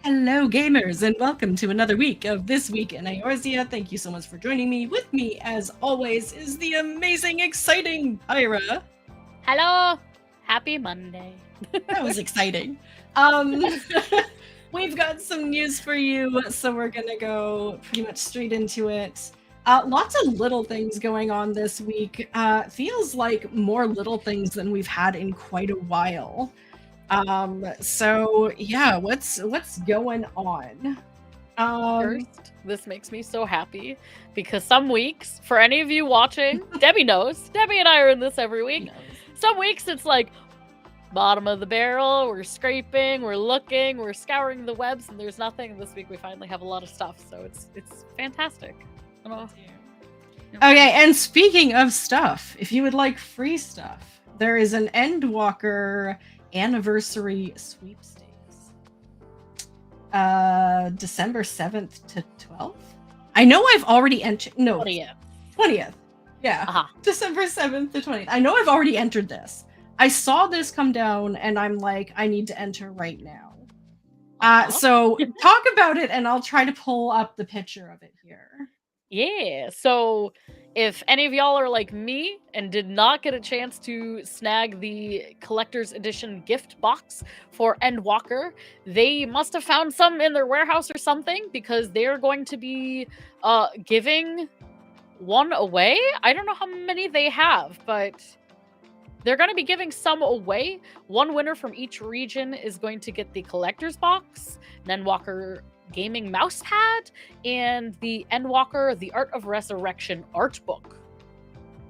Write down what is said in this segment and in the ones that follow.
Hello, gamers, and welcome to another week of This Week in Eorzea. Thank you so much for joining me. With me, as always, is the amazing, exciting Pyra. Hello! Happy Monday. That was exciting. We've got some news for you, so we're gonna go pretty much straight into it. Lots of little things going on this week. Feels like more little things than we've had in quite a while. So yeah, what's going on? First, this makes me so happy because some weeks, for any of you watching, Debbie knows. Debbie and I are in this every week. Some weeks it's like bottom of the barrel, we're scraping, we're looking, we're scouring the webs, and there's nothing. This week we finally have a lot of stuff, so it's fantastic. Okay, and speaking of stuff, if you would like free stuff, there is an Endwalker anniversary sweepstakes. December 7th to 12th? I know I've already entered. No, 20th. Yeah. December 7th to 20th. I know I've already entered this. I saw this come down and I'm like, I need to enter right now. So talk about it and I'll try to pull up the picture of it here. Yeah, so if any of y'all are like me and did not get a chance to snag the collector's edition gift box for Endwalker, they must have found some in their warehouse or something, because they're going to be giving one away. I don't know how many they have, but they're going to be giving some away. One winner from each region is going to get the collector's box, an Endwalker gaming mouse pad, and the Endwalker The Art of Resurrection art book,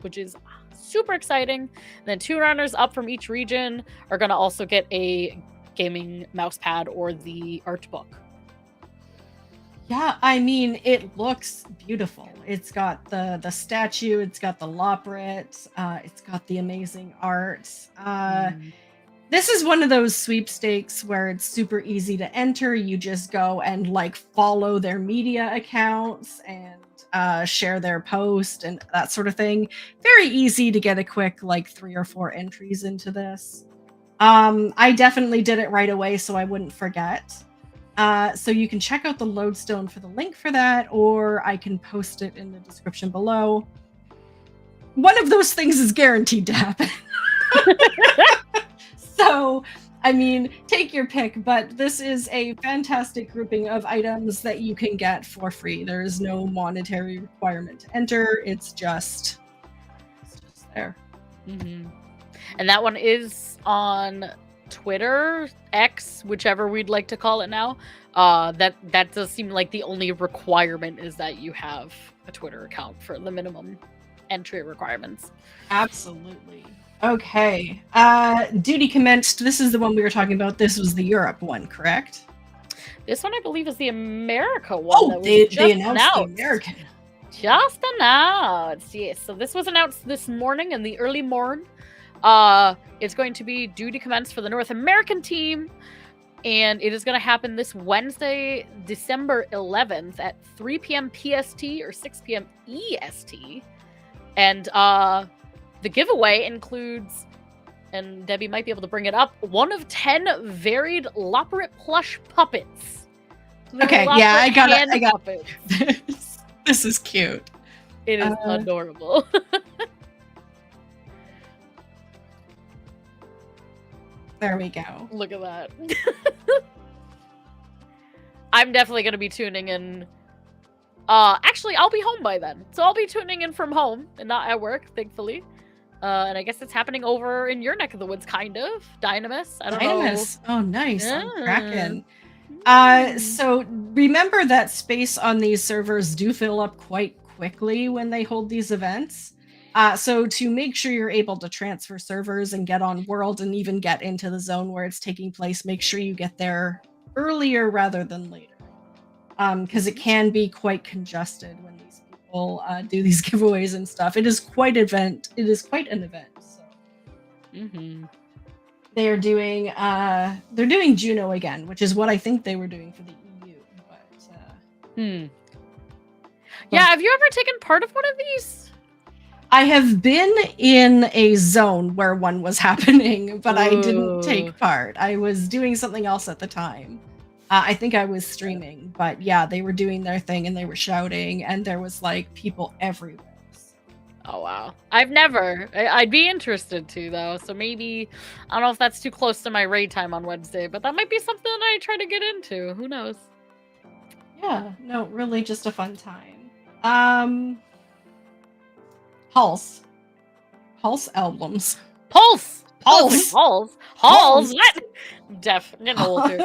which is super exciting. And then 2 runners up from each region are going to also get a gaming mouse pad or the art book. Yeah, I mean, it looks beautiful. It's got the statue, it's got the Loprit, it's got the amazing art. This is one of those sweepstakes where it's super easy to enter. You just go and like follow their media accounts and share their post and that sort of thing. Very easy to get a quick like 3 or 4 entries into this. I definitely did it right away so I wouldn't forget. So you can check out the lodestone for the link for that, or I can post it in the description below. One of those things is guaranteed to happen. So, I mean, take your pick, but this is a fantastic grouping of items that you can get for free. There is no monetary requirement to enter. It's just there. And that one is on Twitter, X, whichever we'd like to call it now. That does seem like the only requirement is that you have a Twitter account for the minimum entry requirements. Absolutely. Okay. Duty commenced. This is the one we were talking about. This was the Europe one, correct? This one, I believe, is the America one. Oh, they announced the American. Just announced, yes. So this was announced this morning in the early morn. It's going to be due to commence for the North American team, and it is going to happen this Wednesday, December 11th at 3 p.m. PST or 6 p.m. EST. And the giveaway includes, and Debbie might be able to bring it up, 1 of 10 varied Loprit plush puppets. Okay, yeah, I got it. This is cute. It is adorable. There we go. Look at that. I'm definitely going to be tuning in. Actually, I'll be home by then. So I'll be tuning in from home and not at work, thankfully. And I guess it's happening over in your neck of the woods, kind of. Dynamis. I don't know. Oh, nice. Yeah. Kraken. So remember that space on these servers do fill up quite quickly when they hold these events. So to make sure you're able to transfer servers and get on world and even get into the zone where it's taking place, make sure you get there earlier rather than later. Because it can be quite congested when these people do these giveaways and stuff. It is quite an event. So Mm-hmm. They're doing Juno again, which is what I think they were doing for the EU. But yeah, have you ever taken part of one of these? I have been in a zone where one was happening, but I didn't take part. I was doing something else at the time. I think I was streaming, but yeah, they were doing their thing and they were shouting, and there was like people everywhere. Oh wow, I've never. I'd be interested to though. So maybe I don't know if that's too close to my raid time on Wednesday, but that might be something I try to get into. Who knows? Yeah, no, really just a fun time. Pulse albums. Pulse. Pulse. What? Deaf. I'm getting older.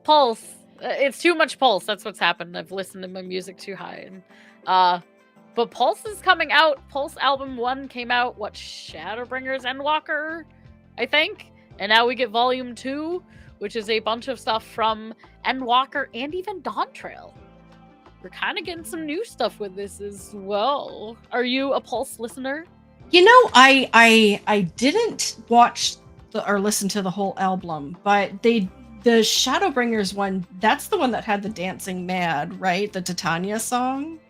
Pulse. It's too much Pulse. That's what's happened. I've listened to my music too high. And, but Pulse is coming out. Pulse album 1 came out. What? Shadowbringers Endwalker, I think. And now we get volume 2, which is a bunch of stuff from Endwalker and even Dawntrail. We're kind of getting some new stuff with this as well. Are you a Pulse listener? You know, I didn't watch or listen to the whole album, but the Shadowbringers one, that's the one that had the Dancing Mad, right? The Titania song?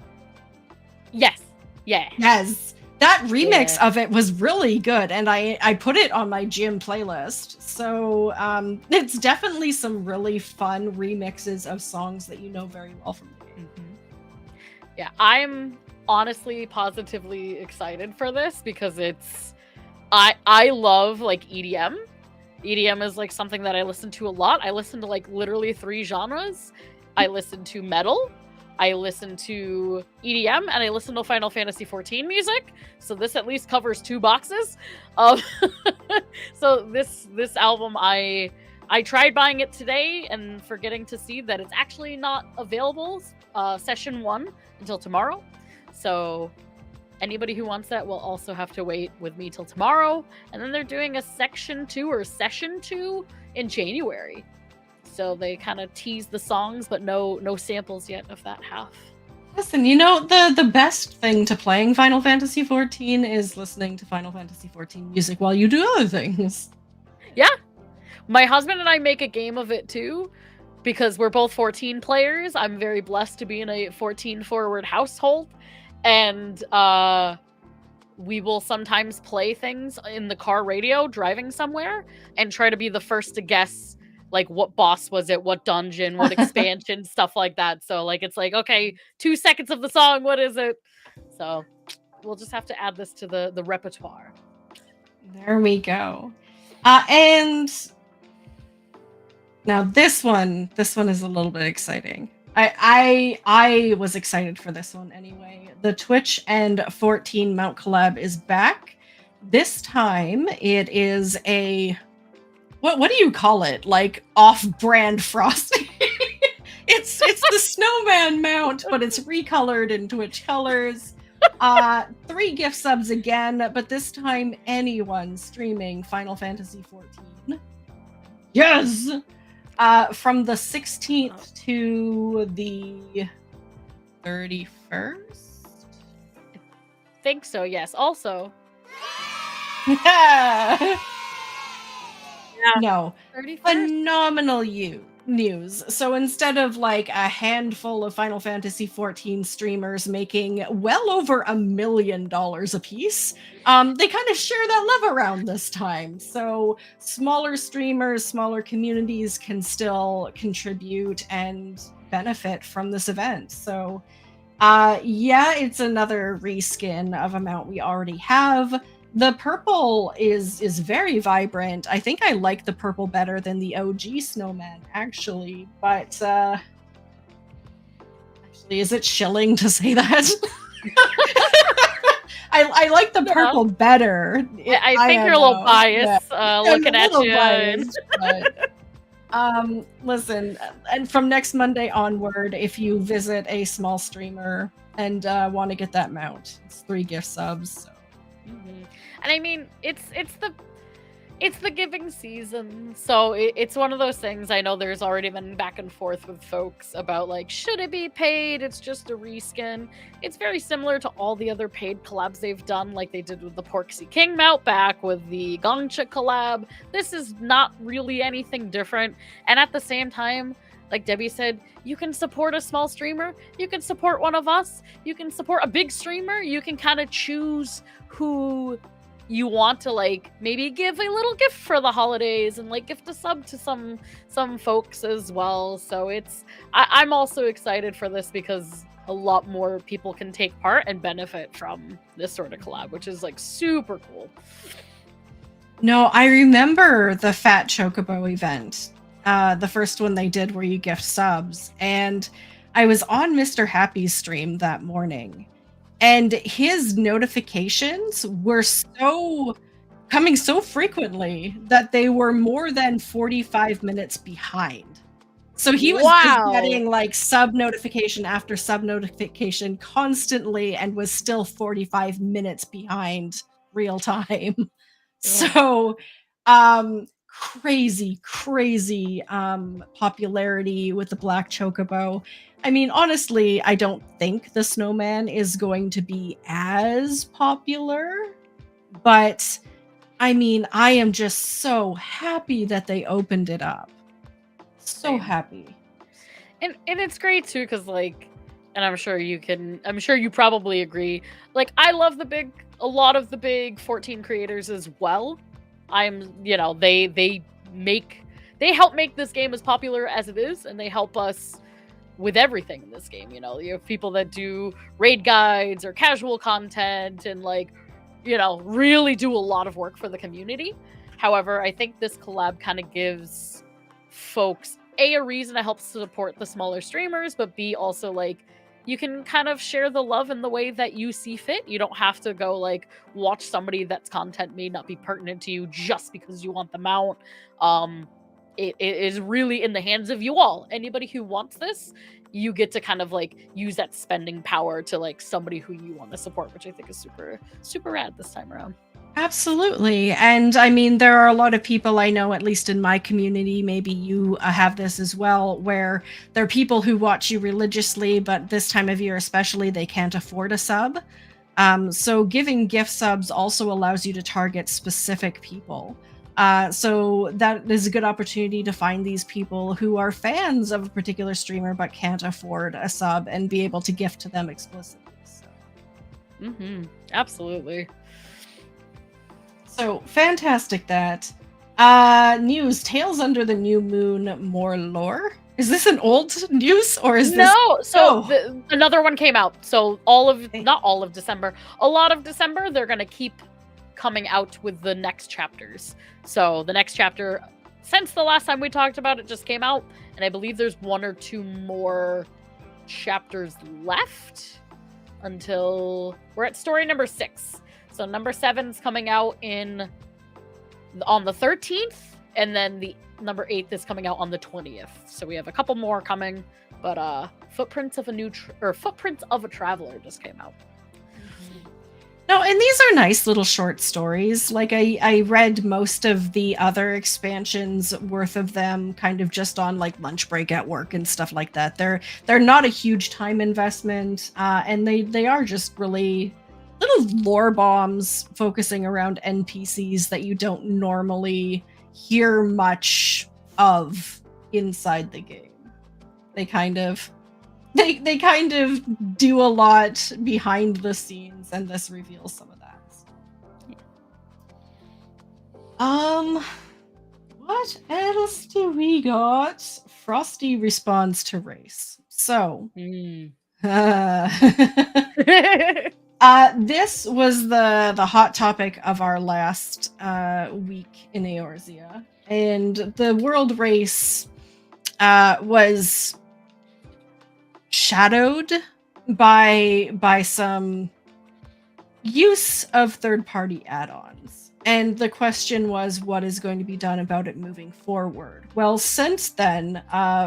Yes. Yeah. Yes. That remix of it was really good, and I put it on my gym playlist. So it's definitely some really fun remixes of songs that you know very well from the game. Yeah, I'm honestly positively excited for this because it's I love like EDM. EDM is like something that I listen to a lot. I listen to like literally 3 genres. I listen to metal, I listen to EDM, and I listen to Final Fantasy XIV music. So this at least covers 2 boxes. So this album, I tried buying it today and forgetting to see that it's actually not available session 1 until tomorrow. So anybody who wants that will also have to wait with me till tomorrow. And then they're doing a section 2 or session 2 in January. So they kind of tease the songs, but no samples yet of that half. Listen, you know, the best thing to playing Final Fantasy XIV is listening to Final Fantasy XIV music while you do other things. Yeah. My husband and I make a game of it too, because we're both 14 players. I'm very blessed to be in a 14 forward household. And we will sometimes play things in the car radio driving somewhere and try to be the first to guess like what boss was it, what dungeon, what expansion, stuff like that. So like it's like, okay, 2 seconds of the song, what is it? So we'll just have to add this to the repertoire. There we go. And now this one is a little bit exciting. I was excited for this one anyway. The Twitch and 14 Mount collab is back. This time it is a what do you call it? Like off-brand frosting. it's the snowman mount, but it's recolored in Twitch colors. 3 gift subs again, but this time anyone streaming Final Fantasy XIV. Yes! From the 16th to the 31st? I think so, yes. Also. No. 31st? Phenomenal news. So instead of like a handful of Final Fantasy XIV streamers making well over $1 million a piece, they kind of share that love around this time. So smaller streamers, smaller communities can still contribute and benefit from this event. So yeah, it's another reskin of a mount we already have. The purple is very vibrant. I think I like the purple better than the OG snowman, actually. But actually, is it chilling to say that? I like the purple better. I think you're a little biased looking at you. Biased, but, listen, and from next Monday onward, if you visit a small streamer and want to get that mount, it's 3 gift subs. So. Mm-hmm. And I mean, it's it's the giving season, so it's one of those things. I know there's already been back and forth with folks about like, should it be paid? It's just a reskin. It's very similar to all the other paid collabs they've done, like they did with the Porksy King mount back with the Gongcha collab. This is not really anything different, and at the same time, like Debbie said, you can support a small streamer, you can support one of us, you can support a big streamer, you can kind of choose who you want to like maybe give a little gift for the holidays and like gift a sub to some folks as well. So I'm also excited for this because a lot more people can take part and benefit from this sort of collab, which is like super cool. No, I remember the Fat Chocobo event, the first one they did where you gift subs, and I was on Mr. Happy's stream that morning, and his notifications were coming so frequently that they were more than 45 minutes behind. So he was just getting like sub notification after sub notification constantly and was still 45 minutes behind real time. So crazy popularity with the Black Chocobo. I mean, honestly, I don't think the snowman is going to be as popular, but I mean, I am just so happy that they opened it up. So happy. And it's great too, because like, and I'm sure you probably agree, like I love a lot of the big 14 creators as well. They help make this game as popular as it is, and they help us with everything in this game. You have people that do raid guides or casual content and like, really do a lot of work for the community. However, I think this collab kind of gives folks a reason to help support the smaller streamers, but B, also like you can kind of share the love in the way that you see fit. You don't have to go like watch somebody that's content may not be pertinent to you just because you want them out. It is really in the hands of you all. Anybody who wants this, you get to kind of like use that spending power to like somebody who you want to support, which I think is super, super rad this time around. Absolutely. And I mean, there are a lot of people I know, at least in my community, maybe you have this as well, where there are people who watch you religiously, but this time of year especially, they can't afford a sub. So giving gift subs also allows you to target specific people. So that is a good opportunity to find these people who are fans of a particular streamer but can't afford a sub and be able to gift to them explicitly. So. Absolutely. So fantastic that. News, Tales Under the New Moon, more lore? Is this an old news or is this? No, so another one came out. So not all of December, a lot of December, they're going to keep coming out with the next chapters. So the next chapter, since the last time we talked about it, just came out. And I believe there's 1 or 2 more chapters left until we're at story number 6. So number 7 is coming out on the 13th, and then the number 8 is coming out on the 20th. So we have a couple more coming, but Footprints of a Traveler just came out. No, and these are nice little short stories. Like I read most of the other expansions worth of them kind of just on like lunch break at work and stuff like that. They're not a huge time investment, and they are just really little lore bombs focusing around NPCs that you don't normally hear much of inside the game. They kind of do a lot behind the scenes, and this reveals some of that. What else do we got? Frosty responds to race. So this was the hot topic of our last week in Eorzea, and the world race was shadowed by some use of third-party add-ons. And the question was, what is going to be done about it moving forward? Well, since then,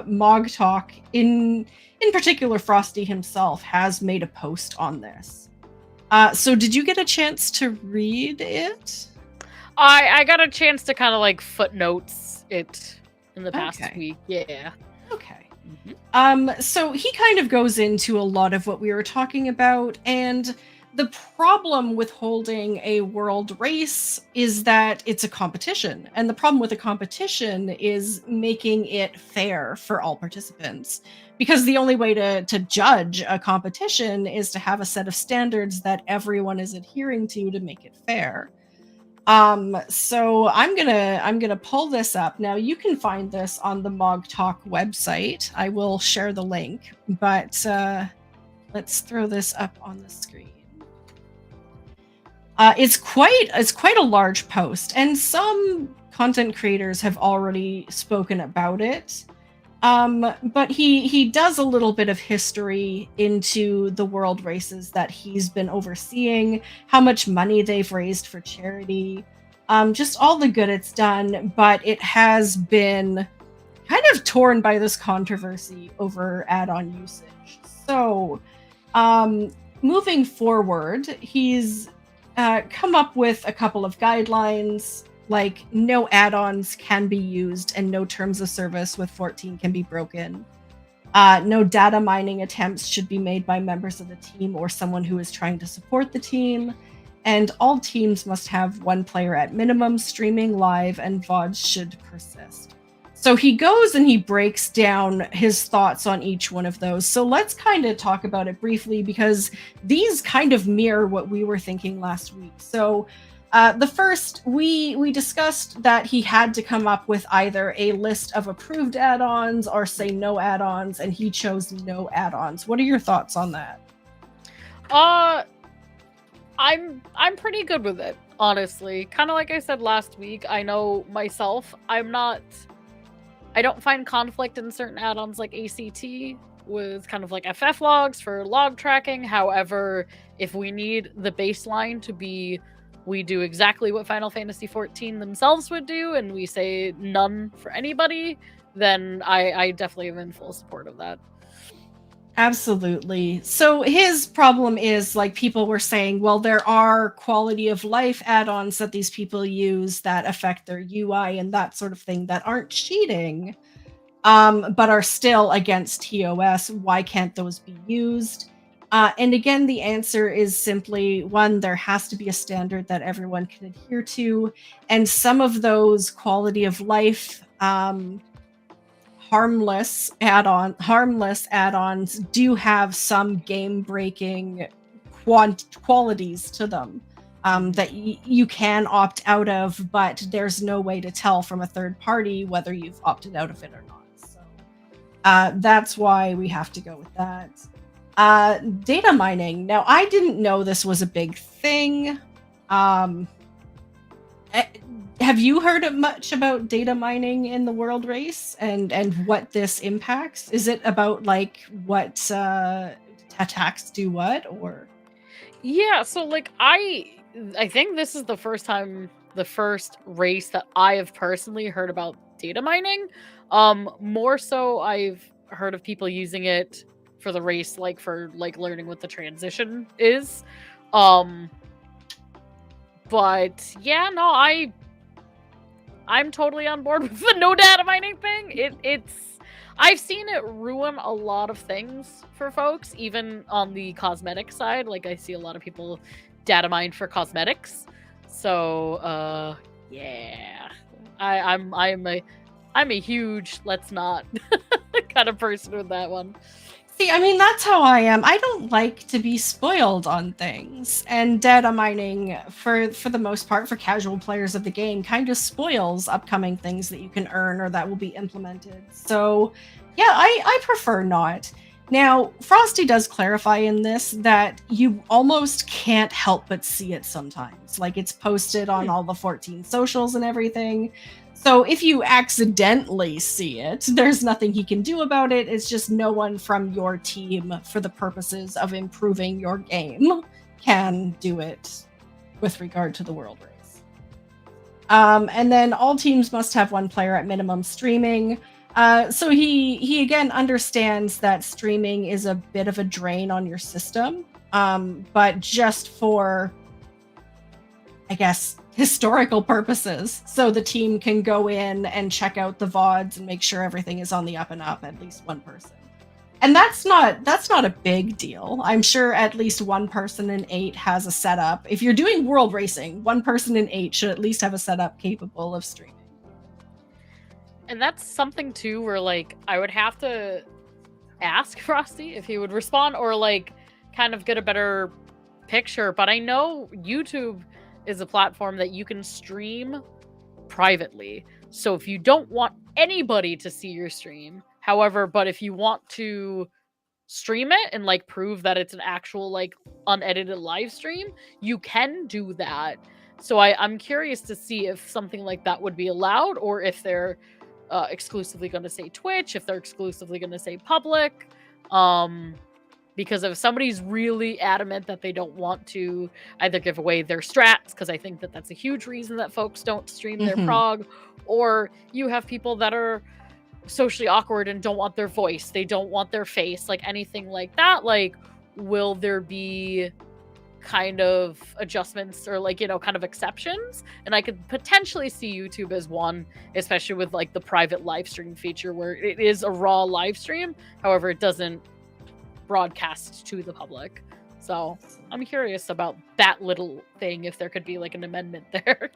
Mog Talk, in particular Frosty himself, has made a post on this. So did you get a chance to read it? I got a chance to kind of like footnotes it in the past Okay. week. Yeah. Okay. So he kind of goes into a lot of what we were talking about, and the problem with holding a world race is that it's a competition. And the problem with a competition is making it fair for all participants. Because the only way to judge a competition is to have a set of standards that everyone is adhering to make it fair. So I'm gonna pull this up. Now you can find this on the Mog Talk website. I will share the link, but let's throw this up on the screen. It's quite a large post, and some content creators have already spoken about it. But he does a little bit of history into the world races that he's been overseeing, how much money they've raised for charity, just all the good it's done, but it has been kind of torn by this controversy over add-on usage. So, moving forward, he's come up with a couple of guidelines, like no add-ons can be used and no terms of service with 14 can be broken. No data mining attempts should be made by members of the team or someone who is trying to support the team. And all teams must have one player at minimum. Streaming live and VODs should persist. So he goes and he breaks down his thoughts on each one of those. So let's kind of talk about it briefly, because these kind of mirror what we were thinking last week. So the first, we discussed that he had to come up with either a list of approved add-ons or say no add-ons, and he chose no add-ons. What are your thoughts on that? I'm pretty good with it, honestly. Kind of like I said last week, I know myself, I don't find conflict in certain add-ons like ACT with kind of like FF logs for log tracking. However, if we need the baseline to be, we do exactly what Final Fantasy XIV themselves would do, and we say none for anybody, then I definitely am in full support of that. Absolutely. So his problem is, like, people were saying, well, there are quality of life add-ons that these people use that affect their UI and that sort of thing that aren't cheating, but are still against TOS. Why can't those be used? And again, the answer is simply, one, there has to be a standard that everyone can adhere to. And some of those quality of life harmless add-ons do have some game-breaking qualities to them that you can opt out of, but there's no way to tell from a third party whether you've opted out of it or not. So that's why we have to go with that. Data mining. Now, I didn't know this was a big thing. Have you heard much about data mining in the world race and what this impacts? Is it about like what attacks do what, or? Yeah, so like I think this is the first race that I have personally heard about data mining. More so I've heard of people using it for the race, like for like learning what the transition is. But yeah, no, I'm totally on board with the no data mining thing. I've seen it ruin a lot of things for folks, even on the cosmetic side. Like I see a lot of people data mine for cosmetics. So yeah. I'm a huge let's not kind of person with that one. See, I mean, that's how I am. I don't like to be spoiled on things. And data mining, for the most part, for casual players of the game, kind of spoils upcoming things that you can earn or that will be implemented. So, yeah, I prefer not. Now, Frosty does clarify in this that you almost can't help but see it sometimes. Like, it's posted on all the 14 socials and everything. So if you accidentally see it, there's nothing he can do about it. It's just no one from your team, for the purposes of improving your game, can do it with regard to the world race. And then all teams must have one player at minimum streaming. So he again understands that streaming is a bit of a drain on your system, but just for, I guess, historical purposes, so the team can go in and check out the VODs and make sure everything is on the up and up, at least one person. And that's not a big deal. I'm sure at least one person in 8 has a setup. If you're doing world racing, one person in 8 should at least have a setup capable of streaming. And that's something too where like I would have to ask Frosty if he would respond or like kind of get a better picture. But I know YouTube is a platform that you can stream privately. So if you don't want anybody to see your stream, however, but if you want to stream it and like prove that it's an actual like unedited live stream, you can do that. So I'm curious to see if something like that would be allowed, or if they're exclusively going to say Twitch, if they're exclusively going to say public. Because if somebody's really adamant that they don't want to either give away their strats, because I think that that's a huge reason that folks don't stream their prog, or you have people that are socially awkward and don't want their voice, they don't want their face, like anything like that, like will there be kind of adjustments or like, you know, kind of exceptions? And I could potentially see YouTube as one, especially with like the private live stream feature where it is a raw live stream, however it doesn't broadcast to the public. So I'm curious about that little thing, if there could be like an amendment there.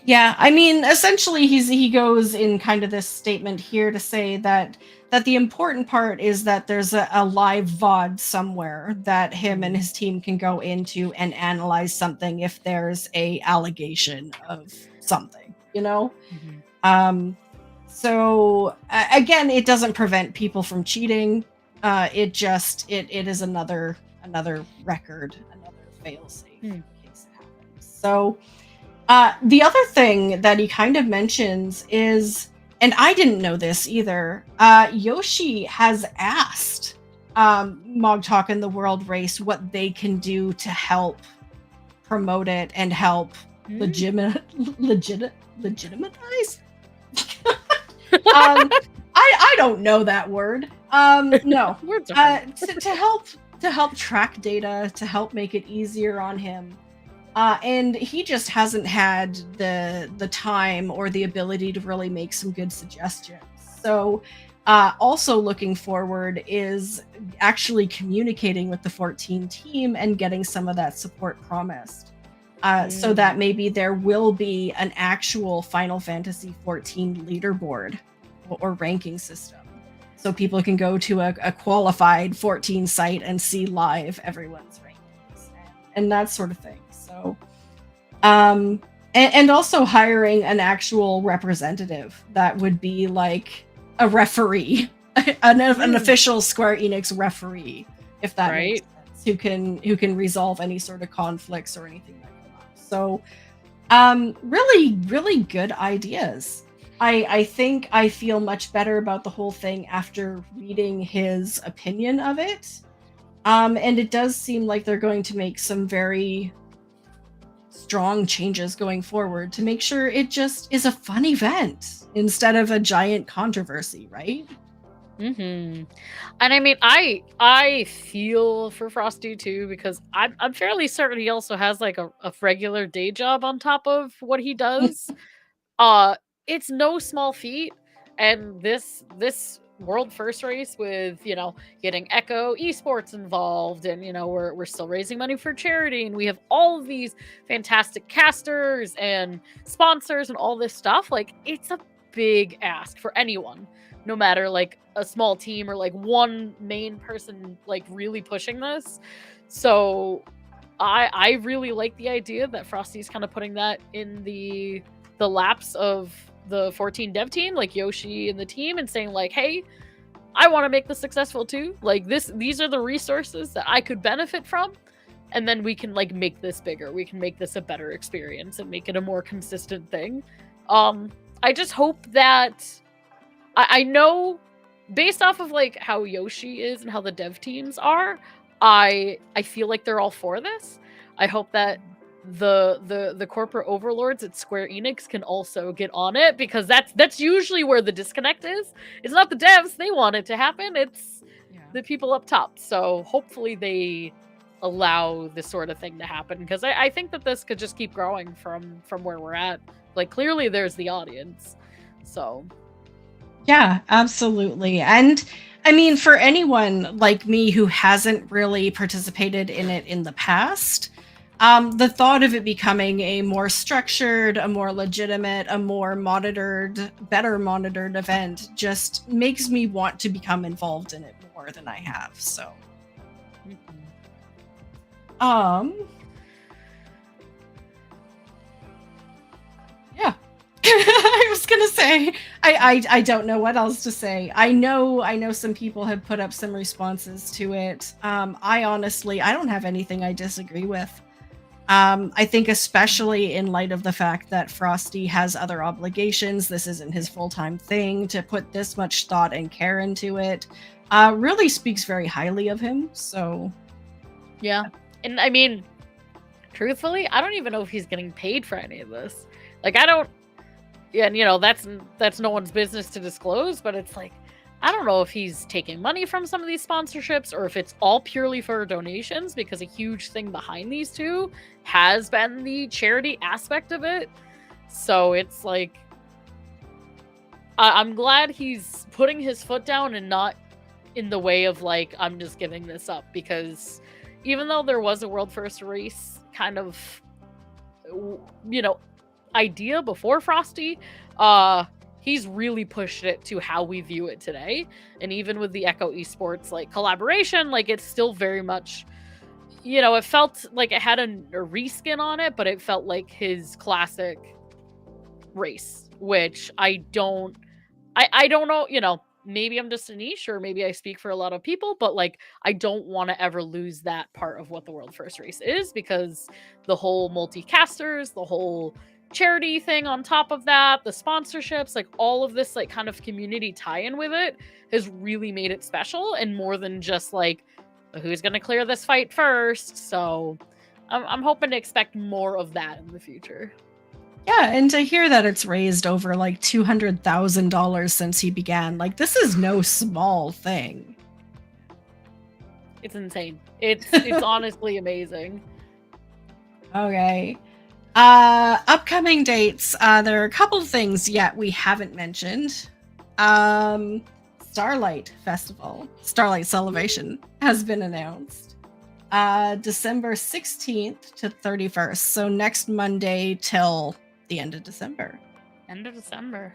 Yeah, I mean, essentially he goes in kind of this statement here to say that the important part is that there's a live VOD somewhere that him and his team can go into and analyze something if there's a allegation of something, you know? So again, it doesn't prevent people from cheating. It is another record, another fail-safe in case it happens. So the other thing that he kind of mentions is, and I didn't know this either, Yoshi has asked Mog Talk and the World Race what they can do to help promote it and help legitimatize. I don't know that word. No, to help track data, to help make it easier on him. And he just hasn't had the time or the ability to really make some good suggestions. So also looking forward is actually communicating with the 14 team and getting some of that support promised. So that maybe there will be an actual Final Fantasy 14 leaderboard or ranking system. So people can go to a qualified 14 site and see live everyone's rankings and that sort of thing. So, and also hiring an actual representative that would be like a referee, an official Square Enix referee, if that makes sense, who can resolve any sort of conflicts or anything that come up. So, really, really good ideas. I think I feel much better about the whole thing after reading his opinion of it. And it does seem like they're going to make some very strong changes going forward to make sure it just is a fun event instead of a giant controversy, right? And I mean, I feel for Frosty too, because I'm fairly certain he also has like a regular day job on top of what he does. It's no small feat, and this world first race with, you know, getting Echo Esports involved, and you know, we're still raising money for charity, and we have all of these fantastic casters and sponsors and all this stuff. Like, it's a big ask for anyone, no matter like a small team or like one main person like really pushing this. So I really like the idea that Frosty's kind of putting that in the laps of the 14 dev team, like Yoshi and the team, and saying like, hey, I want to make this successful too. Like these are the resources that I could benefit from. And then we can like make this bigger. We can make this a better experience and make it a more consistent thing. I just hope that I know, based off of like how Yoshi is and how the dev teams are, I feel like they're all for this. I hope that the corporate overlords at Square Enix can also get on it, because that's usually where the disconnect is. It's not the devs, they want it to happen, it's the people up top. So hopefully they allow this sort of thing to happen, because I think that this could just keep growing from where we're at. Like, clearly there's the audience. So Yeah, absolutely. And I mean, for anyone like me who hasn't really participated in it in the past, the thought of it becoming a more structured, a more legitimate, a more monitored, better monitored event just makes me want to become involved in it more than I have. So, yeah. I was gonna say I don't know what else to say. I know some people have put up some responses to it. I honestly I don't have anything I disagree with. I think especially in light of the fact that Frosty has other obligations, this isn't his full-time thing, to put this much thought and care into it, really speaks very highly of him. So yeah. And I mean, truthfully, I don't even know if he's getting paid for any of this. Like, I don't. Yeah, and you know, that's no one's business to disclose, but it's like, I don't know if he's taking money from some of these sponsorships or if it's all purely for donations, because a huge thing behind these two has been the charity aspect of it. So it's like, I'm glad he's putting his foot down and not in the way of like, I'm just giving this up, because even though there was a world first race kind of, you know, idea before Frosty, he's really pushed it to how we view it today. And even with the Echo Esports like collaboration, like, it's still very much, you know, it felt like it had a reskin on it, but it felt like his classic race, which I don't know, you know, maybe I'm just a niche, or maybe I speak for a lot of people, but like, I don't want to ever lose that part of what the world first race is, because the whole multicasters, the whole charity thing on top of that, the sponsorships, like all of this like kind of community tie-in with it has really made it special, and more than just like, who's gonna clear this fight first. So I'm hoping to expect more of that in the future. yeah, and to hear that it's raised over like $200,000 since he began, like, this is no small thing. It's insane. It's honestly amazing. Okay. Upcoming dates. There are a couple of things yet we haven't mentioned. Starlight Festival, Starlight Celebration has been announced. December 16th to 31st. So next Monday till the end of December. End of December.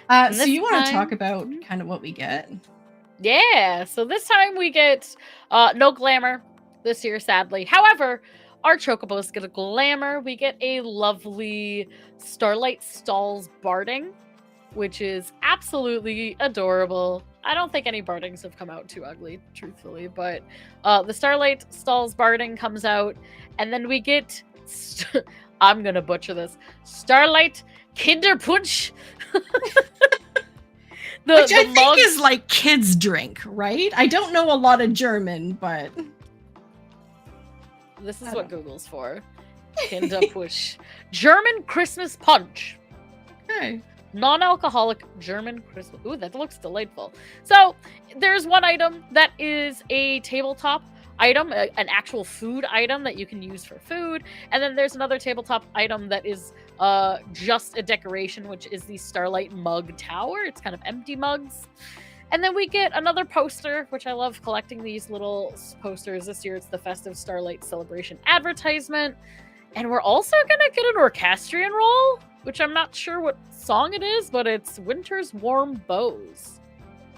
So you want to talk about kind of what we get? Yeah. So this time we get no glamour this year, sadly. However, our chocobos get a glamour. We get a lovely Starlight Stalls barding, which is absolutely adorable. I don't think any bardings have come out too ugly, truthfully, but the Starlight Stalls barding comes out, and then we get, I'm gonna butcher this, Starlight Kinderpunsch. Which I think is like kids' drink, right? I don't know a lot of German, but... This is what Google's for. Kinderpunsch. German Christmas punch. Okay. Non-alcoholic German Christmas. Ooh, that looks delightful. So there's one item that is a tabletop item, an actual food item that you can use for food. And then there's another tabletop item that is just a decoration, which is the Starlight Mug Tower. It's kind of empty mugs. And then we get another poster, which I love collecting these little posters. This year it's the Festive Starlight Celebration advertisement. And we're also going to get an orchestrion roll, which I'm not sure what song it is, but it's Winter's Warm Bows.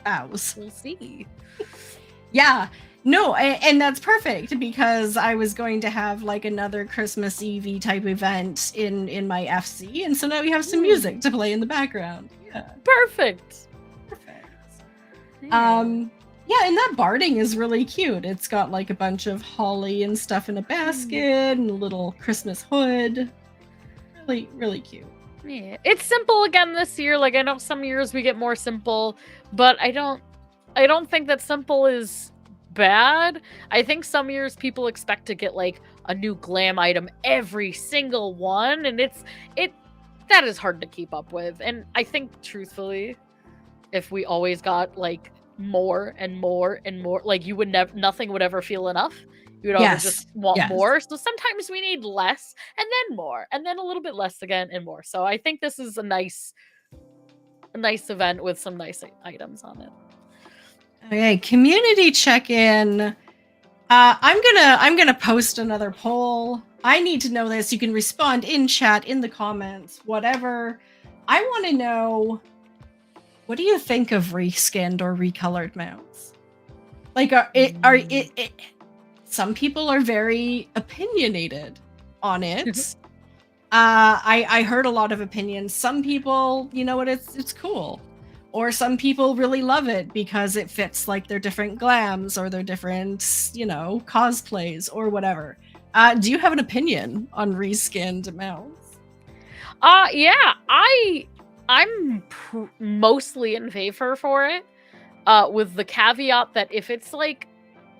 Bows. We'll see. Yeah. No, and that's perfect, because I was going to have like another Christmas Eve type event in my FC, and so now we have some music to play in the background. Yeah. Perfect. Yeah, and that barding is really cute. It's got like a bunch of holly and stuff in a basket and a little Christmas hood. Really, really cute. Yeah, it's simple again this year. Like, I know some years we get more simple, but I don't think that simple is bad. I think some years people expect to get like a new glam item every single one, and that is hard to keep up with. And I think truthfully, if we always got like more and more and more, like, you would never, nothing would ever feel enough. you know, to just want Yes. more. So sometimes we need less and then more and then a little bit less again and more. So I think this is a nice event with some nice items on it. Okay, community check-in. I'm gonna post another poll. I need to know this. You can respond in chat, in the comments, whatever. I want to know, what do you think of reskinned or recolored mounts? Like, some people are very opinionated on it. I heard a lot of opinions. Some people, you know what, it's cool. Or some people really love it because it fits like their different glams or their different, you know, cosplays or whatever. Do you have an opinion on reskinned mounts? Yeah, I'm mostly in favor for it. With the caveat that if it's like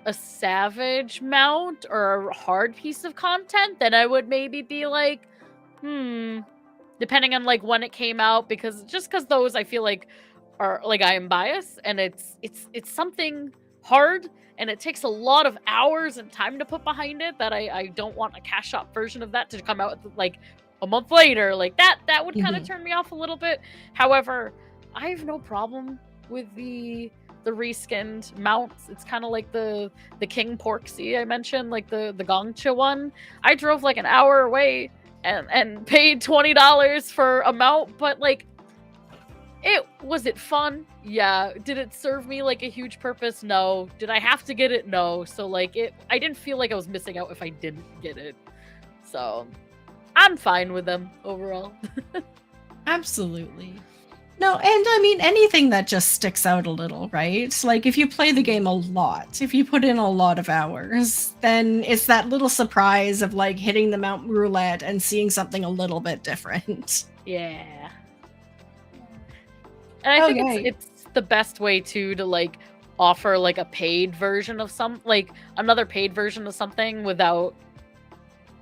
a savage mount or a hard piece of content, then I would maybe be like, depending on like when it came out, because those I feel like are like, I am biased, and it's something hard and it takes a lot of hours and time to put behind it that I don't want a cash shop version of that to come out like a month later. Like that would kind of turn me off a little bit. However, I have no problem with the reskinned mounts. It's kind of like the King Porksy I mentioned, like the Gongcha one. I drove like an hour away and paid $20 for a mount, but like, was it fun? Yeah. Did it serve me like a huge purpose? No. Did I have to get it? No. So like I didn't feel like I was missing out if I didn't get it. So I'm fine with them overall. Absolutely. No, and I mean, anything that just sticks out a little, right? Like, if you play the game a lot, if you put in a lot of hours, then it's that little surprise of, like, hitting the Mount Roulette and seeing something a little bit different. Yeah. And I think it's the best way, too, to, like, offer, like, a paid version of another paid version of something without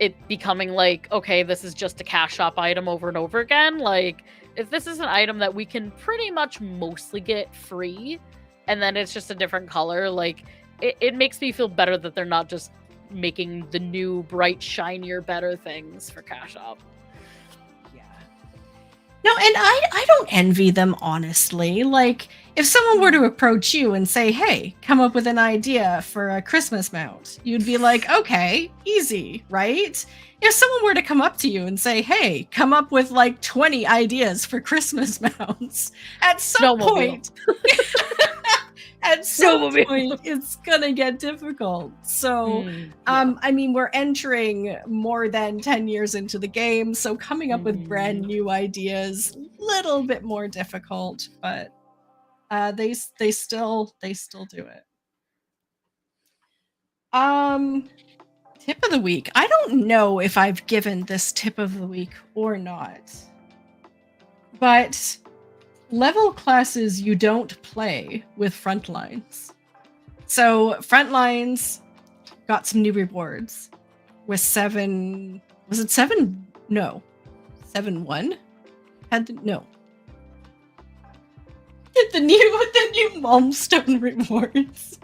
it becoming like, okay, this is just a cash shop item over and over again. Like, if this is an item that we can pretty much mostly get free, and then it's just a different color, like, it makes me feel better that they're not just making the new, bright, shinier, better things for cash shop. Yeah. No, and I don't envy them, honestly. Like, if someone were to approach you and say, hey, come up with an idea for a Christmas mount, you'd be like, okay, easy, right? If someone were to come up to you and say, hey, come up with like 20 ideas for Christmas mounts, at some point, it's gonna get difficult. So, I mean, we're entering more than 10 years into the game, so coming up with brand new ideas, little bit more difficult, but they still do it. Tip of the week. I don't know if I've given this tip of the week or not, but level classes you don't play with Frontlines. So Frontlines got some new rewards with 7. Was it 7? No, 7-1 had no. The new milestone rewards.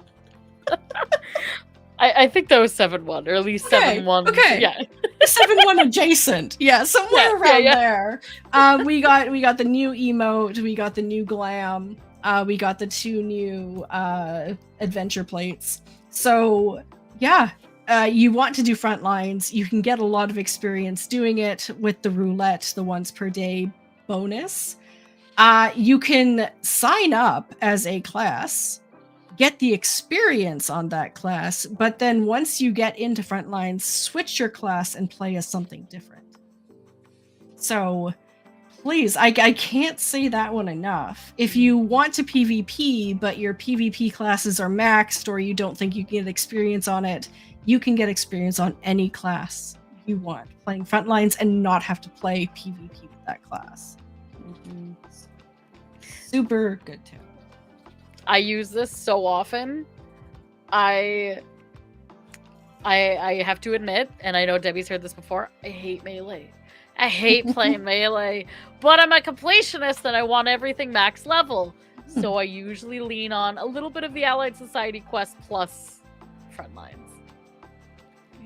I think that was 7-1, or at least 7-1. Okay. Yeah. 7-1 adjacent. Yeah, somewhere around there. We got the new emote, we got the new glam, we got the 2 new adventure plates. So yeah, you want to do Frontlines, you can get a lot of experience doing it with the roulette, the once per day bonus. You can sign up as a class, get the experience on that class, but then once you get into Frontlines, switch your class and play as something different. So please, I can't say that one enough. If you want to PvP, but your PvP classes are maxed, or you don't think you can get experience on it, you can get experience on any class you want, playing Frontlines, and not have to play PvP with that class. Super good tip. I use this so often. I have to admit, and I know Debbie's heard this before, I hate melee. I hate playing melee, but I'm a completionist and I want everything max level. So I usually lean on a little bit of the Allied Society quest plus Frontlines.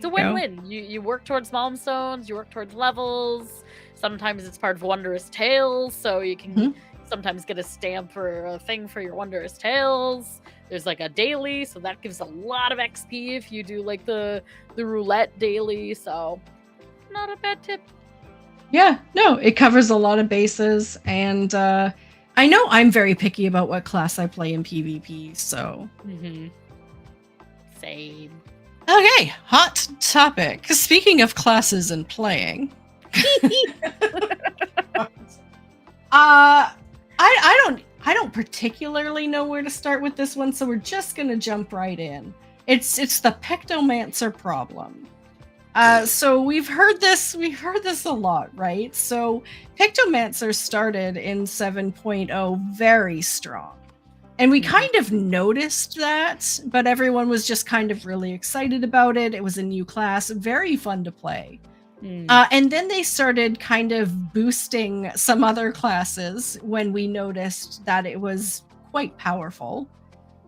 It's a win-win. You work towards milestones, you work towards levels. Sometimes it's part of Wondrous Tales, so you can sometimes get a stamp or a thing for your Wondrous Tales. There's like a daily, so that gives a lot of XP if you do like the roulette daily, so not a bad tip. Yeah, no, it covers a lot of bases, and I know I'm very picky about what class I play in PvP, so. Same. Okay, hot topic. Speaking of classes and playing. I don't particularly know where to start with this one, so we're just gonna jump right in. It's the Pictomancer problem. So we've heard this a lot, right? So Pictomancer started in 7.0 very strong. And we kind of noticed that, but everyone was just kind of really excited about it. It was a new class, very fun to play. And then they started kind of boosting some other classes when we noticed that it was quite powerful.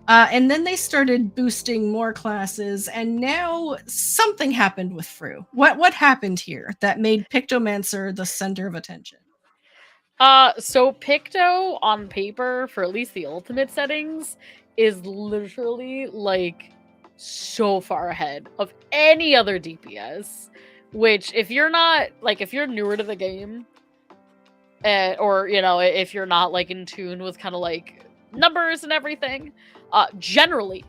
And then they started boosting more classes, and now something happened with Fru. What happened here that made Pictomancer the center of attention? So Picto on paper, for at least the ultimate settings, is literally like so far ahead of any other DPS. Which, if you're not like, if you're newer to the game, or you know, if you're not like in tune with kind of like numbers and everything, generally,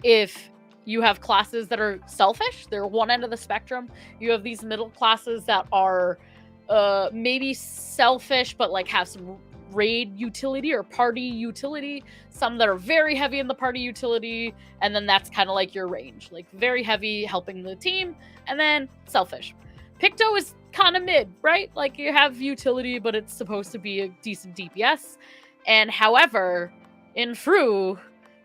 if you have classes that are selfish, they're one end of the spectrum. You have these middle classes that are maybe selfish, but like have some raid utility or party utility. Some that are very heavy in the party utility, and then that's kind of like your range, like very heavy helping the team, and then selfish. Picto is kind of mid, right? Like you have utility, but it's supposed to be a decent DPS. And however, in Fru,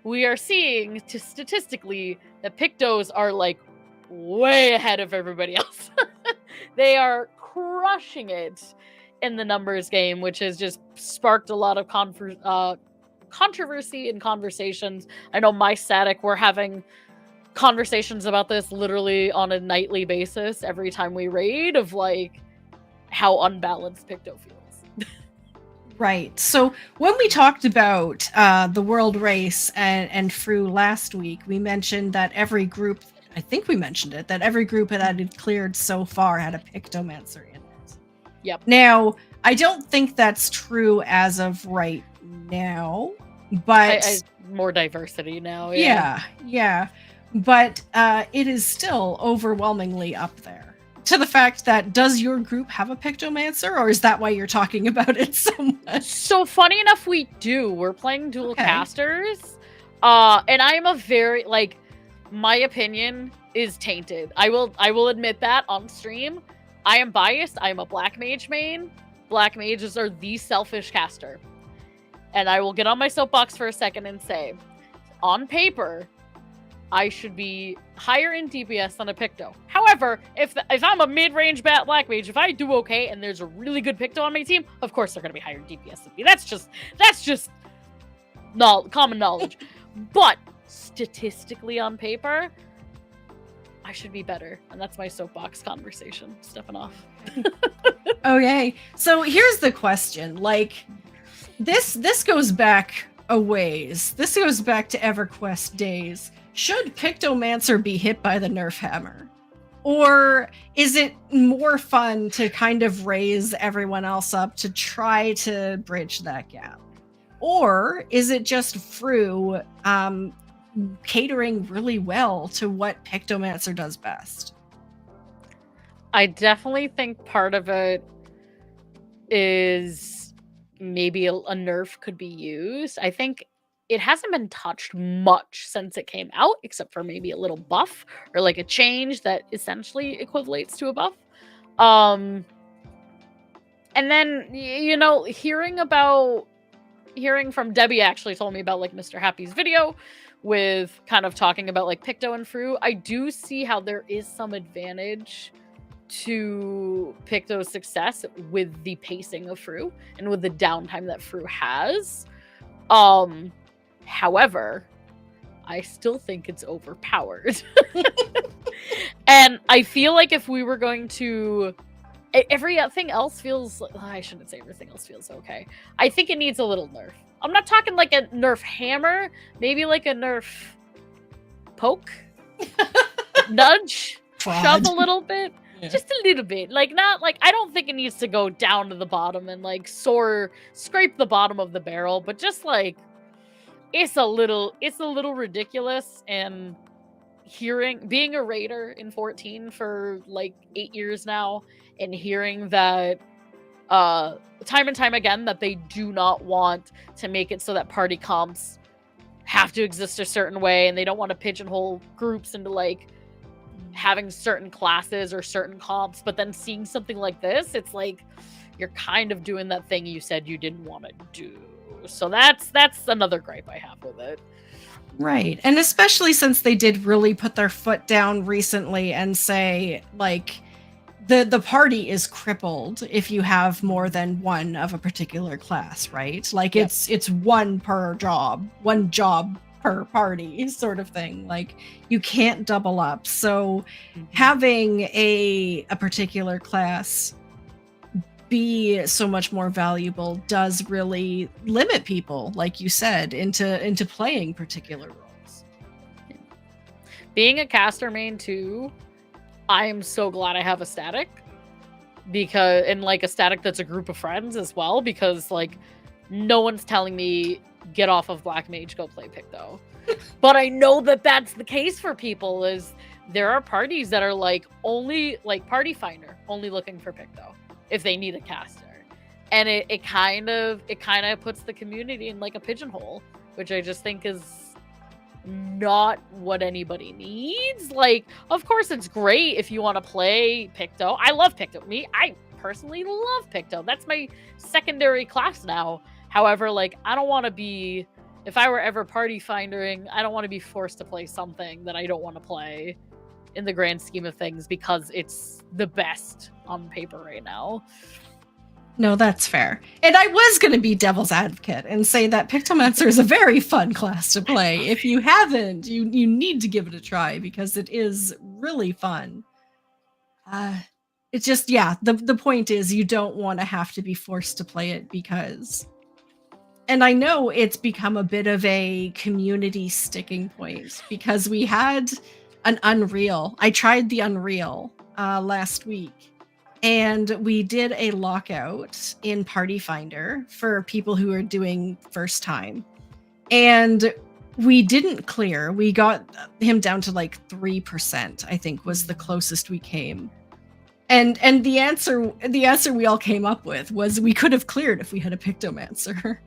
we are seeing statistically that Pictos are like way ahead of everybody else. They are crushing it in the numbers game, which has just sparked a lot of controversy and conversations. I know my static, we're having conversations about this literally on a nightly basis every time we raid, of like how unbalanced Picto feels. Right. So when we talked about the world race and Fru last week, we mentioned that every group, I think we mentioned it, that every group that had cleared so far had a Pictomancer in it. Yep. Now, I don't think that's true as of right now, but more diversity now. Yeah. But it is still overwhelmingly up there. To the fact that, does your group have a Pictomancer, or is that why you're talking about it so much? So funny enough, we do. We're playing dual casters. And I am a very, like, my opinion is tainted. I will admit that on stream. I am biased. I am a Black Mage main. Black Mages are the selfish caster. And I will get on my soapbox for a second and say, on paper, I should be higher in DPS than a Picto. However, if I'm a mid-range Black Mage, if I do okay and there's a really good Picto on my team, of course they're going to be higher in DPS than me. That's just common knowledge. But statistically on paper, I should be better. And that's my soapbox conversation. Stepping off. Okay. So here's the question. Like, this goes back a ways. This goes back to EverQuest days. Should Pictomancer be hit by the Nerf hammer? Or is it more fun to kind of raise everyone else up to try to bridge that gap? Or is it just Fru catering really well to what Pictomancer does best? I definitely think part of it is maybe a nerf could be used. I think it hasn't been touched much since it came out, except for maybe a little buff or like a change that essentially equivalates to a buff. And then, you know, hearing from Debbie actually told me about like Mr. Happy's video with kind of talking about like Picto and Fru. I do see how there is some advantage to Picto's success with the pacing of Fru and with the downtime that Fru has. However, I still think it's overpowered. And I feel like if we were going to... Everything else feels... I shouldn't say everything else feels okay. I think it needs a little nerf. I'm not talking like a nerf hammer. Maybe like a nerf poke? Nudge? Shove a little bit? Yeah. Just a little bit. Like, not like... I don't think it needs to go down to the bottom and like scrape the bottom of the barrel, but just like... It's a little ridiculous, and being a raider in 14 for like 8 years now, and hearing that time and time again that they do not want to make it so that party comps have to exist a certain way, and they don't want to pigeonhole groups into like having certain classes or certain comps, but then seeing something like this, it's like you're kind of doing that thing you said you didn't want to do. So that's another gripe I have with it. Right. And especially since they did really put their foot down recently and say, like, the party is crippled if you have more than one of a particular class, right? Like, yep. It's one job per party sort of thing. Like, you can't double up. So having a particular class be so much more valuable does really limit people, like you said, into playing particular roles. Being a caster main too, I am so glad I have a static, and like a static that's a group of friends as well, because like no one's telling me get off of Black Mage, go play Picto. But I know that that's the case for people. Is there are parties that are like only like Party Finder, only looking for Picto if they need a caster, and it kind of puts the community in like a pigeonhole, which I just think is not what anybody needs. Like, of course it's great if you want to play Picto. I love Picto. I personally love Picto. That's my secondary class now. However, like, I don't want to be, if I were ever party finding, I don't want to be forced to play something that I don't want to play in the grand scheme of things because it's the best on paper right now. No, that's fair. And I was going to be devil's advocate and say that Pictomancer is a very fun class to play. If you haven't, you need to give it a try because it is really fun. It's just, yeah, the point is you don't want to have to be forced to play it because... And I know it's become a bit of a community sticking point because we had an Unreal. I tried the Unreal last week, and we did a lockout in Party Finder for people who are doing first time. And we didn't clear. We got him down to like 3%, I think was the closest we came. And the answer we all came up with was we could have cleared if we had a Pictomancer.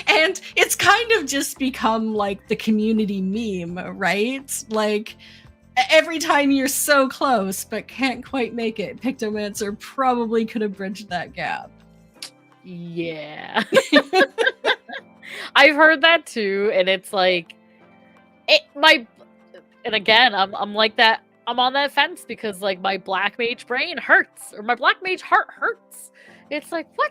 And it's kind of just become like the community meme, right? Like every time you're so close but can't quite make it, Pictomancer probably could have bridged that gap. Yeah. I've heard that too, and it's like and again, I'm like that. I'm on that fence because like my Black Mage brain hurts, or my Black Mage heart hurts. It's like, what?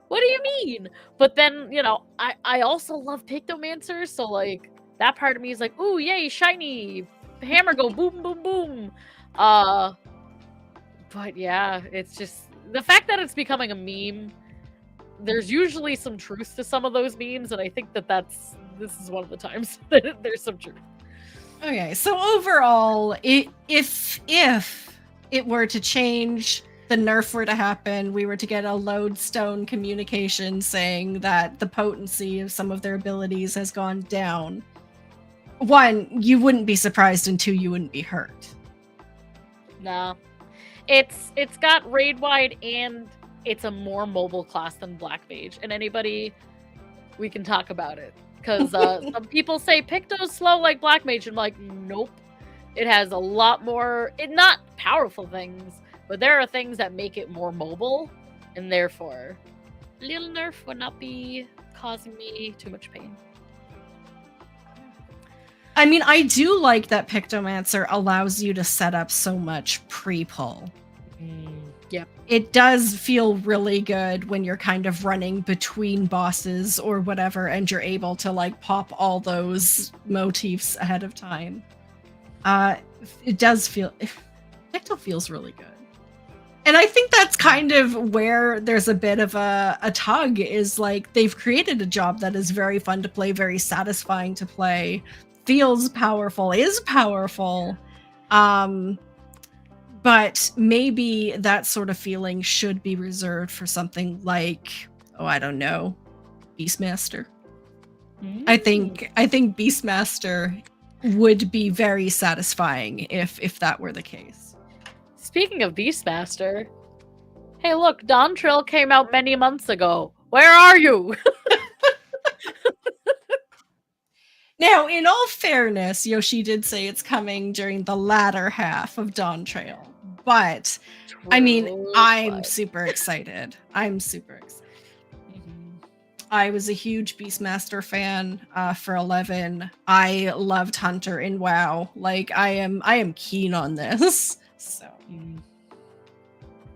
What do you mean? But then, you know, I also love Pictomancer, so like that part of me is like, ooh, yay, shiny hammer, go boom, boom, boom. But yeah, it's just the fact that it's becoming a meme. There's usually some truth to some of those memes, and I think that this is one of the times that there's some truth. Okay, so overall, if it were to change, the nerf were to happen, we were to get a lodestone communication saying that the potency of some of their abilities has gone down. 1, you wouldn't be surprised, and 2, you wouldn't be hurt. No. It's got raid wide, and it's a more mobile class than Black Mage. And anybody, we can talk about it. Because some people say Picto's slow like Black Mage. I'm like, nope. It has a lot more, not powerful things, but there are things that make it more mobile, and therefore, a little nerf would not be causing me too much pain. I mean, I do like that Pictomancer allows you to set up so much pre-pull. Yep. it does feel really good when you're kind of running between bosses or whatever, and you're able to like pop all those motifs ahead of time. It does feel, Picto feels really good. And I think that's kind of where there's a bit of a tug, is like they've created a job that is very fun to play, very satisfying to play, feels powerful, is powerful. But maybe that sort of feeling should be reserved for something like, oh, I don't know, Beastmaster. I think Beastmaster would be very satisfying if that were the case. Speaking of Beastmaster, hey look, Dawntrail came out many months ago. Where are you? Now, in all fairness, Yoshi did say it's coming during the latter half of Dawntrail. But, I mean, I'm super excited. I'm super excited. I was a huge Beastmaster fan for 11. I loved Hunter in WoW. Like, I am keen on this. So,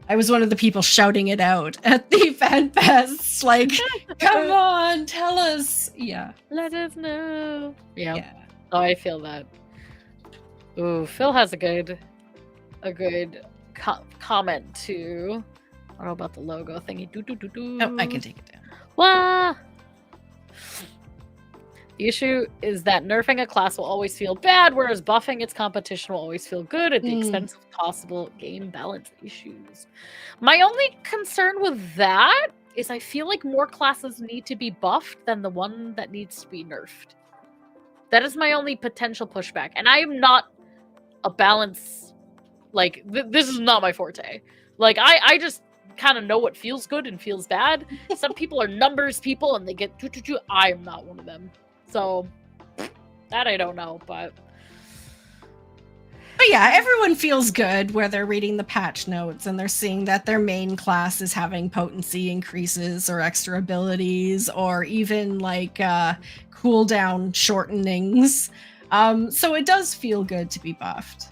I was one of the people shouting it out at the fan fests. Like, come on, tell us. Yeah. Let us know. Yeah. Oh, I feel that. Ooh, Phil has a good comment too. I don't know about the logo thingy. Oh, I can take it down. Wah! The issue is that nerfing a class will always feel bad, whereas buffing its competition will always feel good at the expense of possible game balance issues. My only concern with that is I feel like more classes need to be buffed than the one that needs to be nerfed. That is my only potential pushback. And I am not a balance, like, this is not my forte. Like, I just kind of know what feels good and feels bad. Some people are numbers people and they get I am not one of them. So, that I don't know, but yeah, everyone feels good where they're reading the patch notes and they're seeing that their main class is having potency increases or extra abilities or even like cooldown shortenings. So it does feel good to be buffed.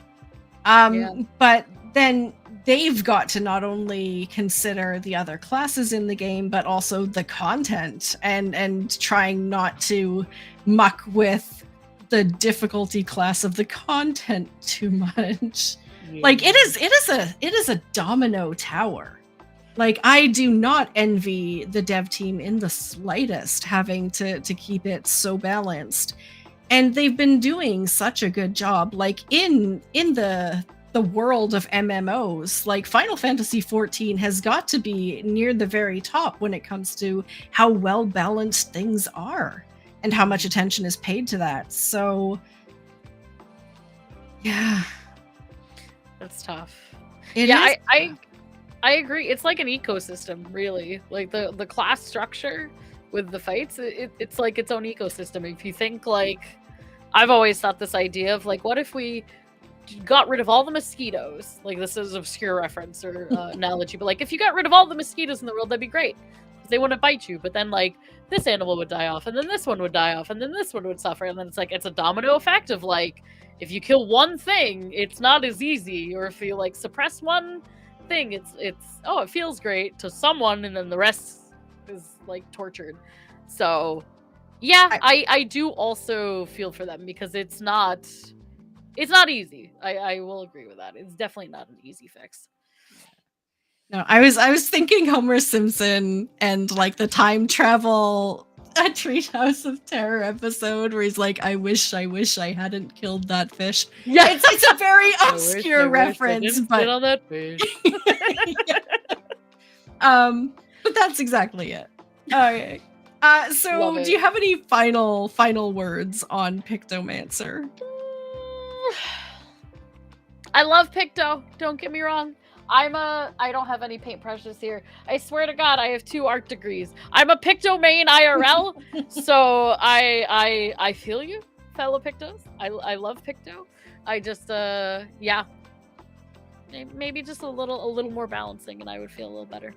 But then they've got to not only consider the other classes in the game, but also the content and trying not to muck with the difficulty class of the content too much. Yeah. Like it is a domino tower. Like I do not envy the dev team in the slightest having to keep it so balanced. And they've been doing such a good job. Like in the world of MMOs, like Final Fantasy XIV has got to be near the very top when it comes to how well balanced things are and how much attention is paid to that. So yeah, that's tough. I agree. It's like an ecosystem, really. Like the class structure with the fights, it's like its own ecosystem. If you think, like, I've always thought this idea of like, what if we got rid of all the mosquitoes? Like, this is an obscure reference or analogy, but like if you got rid of all the mosquitoes in the world, that'd be great because they wouldn't bite you. But then like this animal would die off, and then this one would die off, and then this one would suffer, and then it's like it's a domino effect of like if you kill one thing, it's not as easy, or if you like suppress one thing, it's oh, it feels great to someone, and then the rest is like tortured. So yeah, I do also feel for them because it's not easy. I will agree with that. It's definitely not an easy fix. No, I was thinking Homer Simpson and like the time travel A Treehouse of Terror episode where he's like, I wish I hadn't killed that fish. Yeah, it's a very obscure reference, but on that fish. But that's exactly it. Okay. So do you have any final words on Pictomancer? I love Picto, don't get me wrong. I don't have any paintbrushes here. I swear to God, I have 2 art degrees. I'm a Picto main IRL, so I feel you, fellow Pictos. I love Picto. I just yeah, maybe just a little more balancing, and I would feel a little better.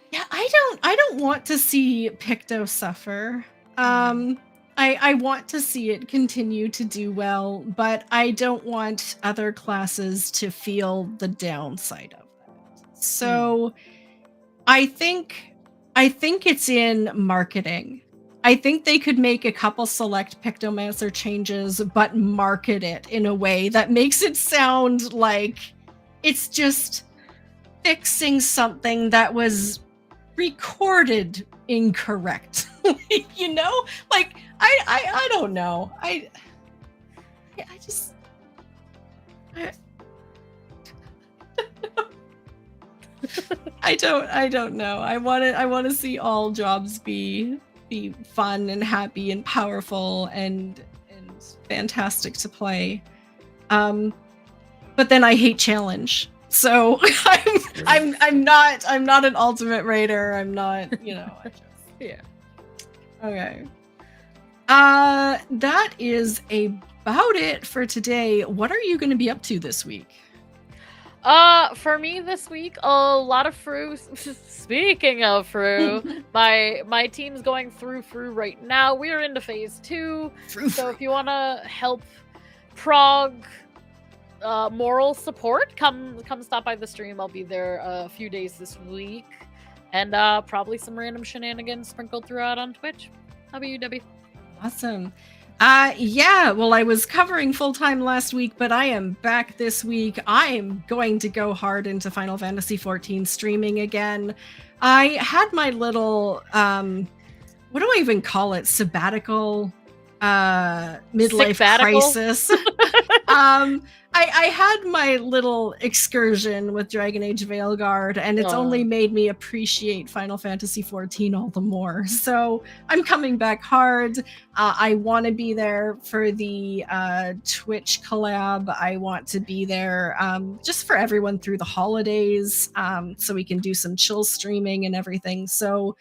Yeah, I don't want to see Picto suffer. I want to see it continue to do well, but I don't want other classes to feel the downside of that. So I think it's in marketing. I think they could make a couple select Pictomancer changes, but market it in a way that makes it sound like it's just fixing something that was recorded incorrectly. You know, like I don't know. I just I don't know. I want to see all jobs be fun and happy and powerful and fantastic to play. But then I hate challenge. So I'm not an ultimate raider. I'm not, you know, Yeah. Okay. That is about it for today. What are you going to be up to this week? For me this week, a lot of Fru. Speaking of Fru, my team's going through Fru right now. We're into phase 2. So if you want to help prog moral support, come stop by the stream. I'll be there a few days this week. And probably some random shenanigans sprinkled throughout on Twitch. How about you, Debbie? Awesome. Yeah, well, I was covering full-time last week, but I am back this week. I am going to go hard into Final Fantasy XIV streaming again. I had my little, what do I even call it? Sabbatical, midlife crisis. I had my little excursion with Dragon Age Veilguard, and it's only made me appreciate Final Fantasy XIV all the more. So I'm coming back hard. I want to be there for the Twitch collab. I want to be there just for everyone through the holidays, so we can do some chill streaming and everything. So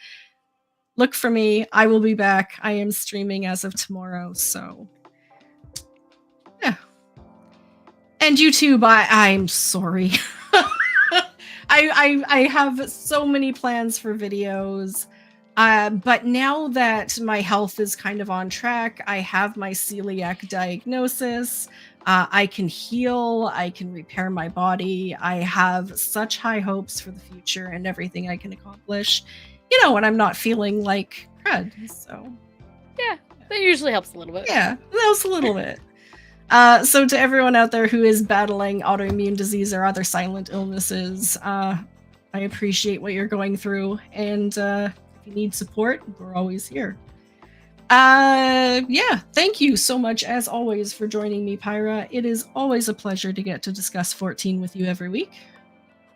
look for me. I will be back. I am streaming as of tomorrow. So yeah. And YouTube, I'm sorry. I have so many plans for videos. But now that my health is kind of on track, I have my celiac diagnosis. I can heal. I can repair my body. I have such high hopes for the future and everything I can accomplish. You know, when I'm not feeling like crud. So yeah, that usually helps a little bit. Yeah, that helps a little bit. So to everyone out there who is battling autoimmune disease or other silent illnesses, I appreciate what you're going through. And if you need support, we're always here. Yeah, thank you so much, as always, for joining me, Pyra. It is always a pleasure to get to discuss 14 with you every week.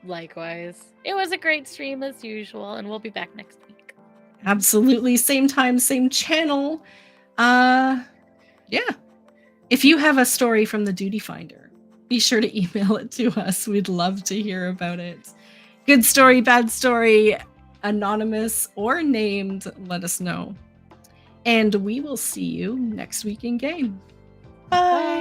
Likewise. It was a great stream as usual, and we'll be back next week. Absolutely. Same time, same channel. Yeah. If you have a story from the Duty Finder, be sure to email it to us. We'd love to hear about it. Good story, bad story, anonymous or named, let us know. And we will see you next week in game. Bye.